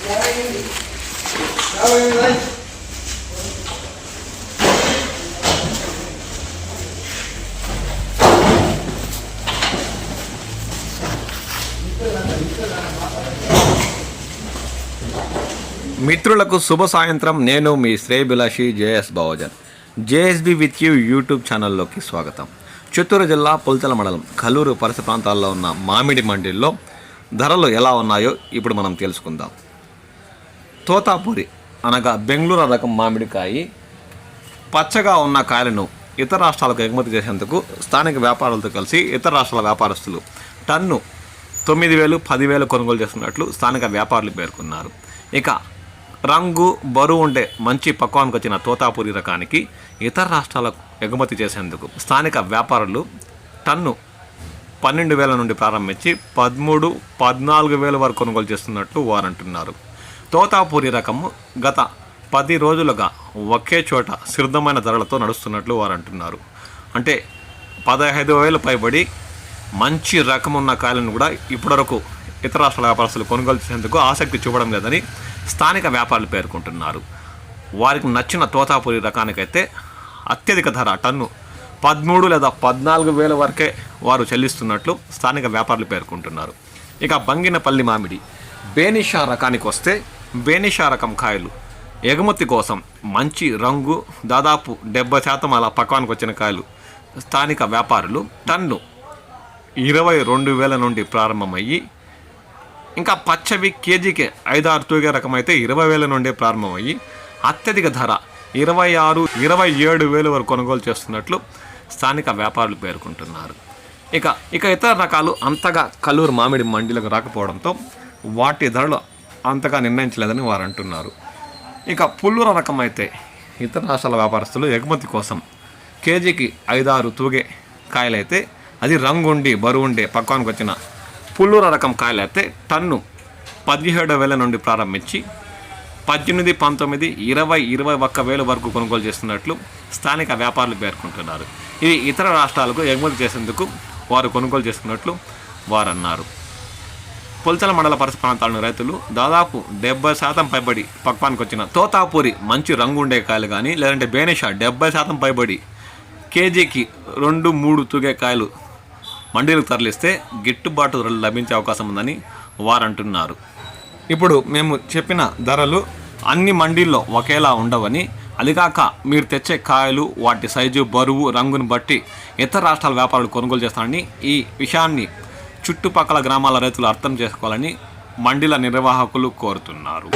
మిత్రులకు శుభ సాయంత్రం. నేను మీ శ్రేయభిలాషి JS Bavajan. JSB with you YouTube ఛానల్లోకి స్వాగతం. చిత్తూరు జిల్లా పుల్చల మండలం కల్లూరు పరిసర ప్రాంతాల్లో ఉన్న మామిడి మండీల్లో ధరలు ఎలా ఉన్నాయో ఇప్పుడు మనం తెలుసుకుందాం. తోతాపూరి అనగా బెంగళూరు రకం మామిడికాయ పచ్చగా ఉన్న కాయలను ఇతర రాష్ట్రాలకు ఎగుమతి చేసేందుకు స్థానిక వ్యాపారులతో కలిసి ఇతర రాష్ట్రాల వ్యాపారస్తులు టన్ను 9,000, 10,000 కొనుగోలు చేస్తున్నట్లు స్థానిక వ్యాపారులు పేర్కొన్నారు. ఇక రంగు బరువు ఉండే మంచి పక్వానికి వచ్చిన తోతాపూరి రకానికి ఇతర రాష్ట్రాలకు ఎగుమతి చేసేందుకు స్థానిక వ్యాపారులు టన్ను 12,000 నుండి ప్రారంభించి 13,000, 14,000 వరకు కొనుగోలు చేస్తున్నట్లు వారు అంటున్నారు. తోతాపూరి రకము గత 10 రోజులుగా ఒకే చోట సిద్ధమైన ధరలతో నడుస్తున్నట్లు వారు అంటున్నారు. అంటే 15,000 పైబడి మంచి రకం ఉన్న కాయలను కూడా ఇప్పటివరకు ఇతర రాష్ట్రాల వ్యాపారస్తులు కొనుగోలు చేసేందుకు ఆసక్తి చూపడం లేదని స్థానిక వ్యాపారులు పేర్కొంటున్నారు. వారికి నచ్చిన తోతాపూరి రకానికైతే అత్యధిక ధర టన్ను 13,000 లేదా 14,000 వరకే వారు చెల్లిస్తున్నట్లు స్థానిక వ్యాపారులు పేర్కొంటున్నారు. ఇక బంగినపల్లి మామిడి బేనిషా రకానికి వస్తే బేనిషా రకం కాయలు ఎగుమతి కోసం మంచి రంగు దాదాపు 70% అలా పక్వానికి వచ్చిన కాయలు స్థానిక వ్యాపారులు టన్ను 22,000 నుండి ప్రారంభమయ్యి, ఇంకా పచ్చవి కేజీకి 5-6 తూగే రకం అయితే 20,000 నుండి ప్రారంభమయ్యి అత్యధిక ధర 26,000, 27,000 వరకు కొనుగోలు చేస్తున్నట్లు స్థానిక వ్యాపారులు పేర్కొంటున్నారు. ఇక ఇతర రకాలు అంతగా కల్లూరు మామిడి మండీలకు రాకపోవడంతో వాటి ధరలు అంతగా నిర్ణయించలేదని వారు అంటున్నారు. ఇక పుల్లూర రకం అయితే ఇతర రాష్ట్రాల వ్యాపారస్తులు ఎగుమతి కోసం కేజీకి 5-6 తూగే కాయలైతే, అది రంగుండి బరువుండే పక్వానికి వచ్చిన పుల్లూర రకం కాయలైతే టన్ను 17,000 నుండి ప్రారంభించి 18,000, 19,000, 20,000, 21,000 వరకు కొనుగోలు చేస్తున్నట్లు స్థానిక వ్యాపారులు పేర్కొంటున్నారు. ఇది ఇతర రాష్ట్రాలకు ఎగుమతి చేసేందుకు వారు కొనుగోలు చేస్తున్నట్లు వారు అన్నారు. పుల్చల మండల పరిసర ప్రాంతాలను రైతులు దాదాపు 70% పైబడి పక్వానికి వచ్చిన తోతాపూరి మంచి రంగు ఉండే కాయలు కానీ లేదంటే బేనిషా 70% పైబడి కేజీకి 2-3 తూగే కాయలు మండీలకు తరలిస్తే గిట్టుబాటు ధరలు లభించే అవకాశం ఉందని వారు అంటున్నారు. ఇప్పుడు మేము చెప్పిన ధరలు అన్ని మండీల్లో ఒకేలా ఉండవని, అదికాక మీరు తెచ్చే కాయలు వాటి సైజు, బరువు, రంగును బట్టి ఇతర రాష్ట్రాల వ్యాపారులు కొనుగోలు చేస్తారని, ఈ విషయాన్ని చుట్టుపక్కల గ్రామాల రైతులు అర్థం చేసుకోవాలని మండీల నిర్వాహకులు కోరుతున్నారు.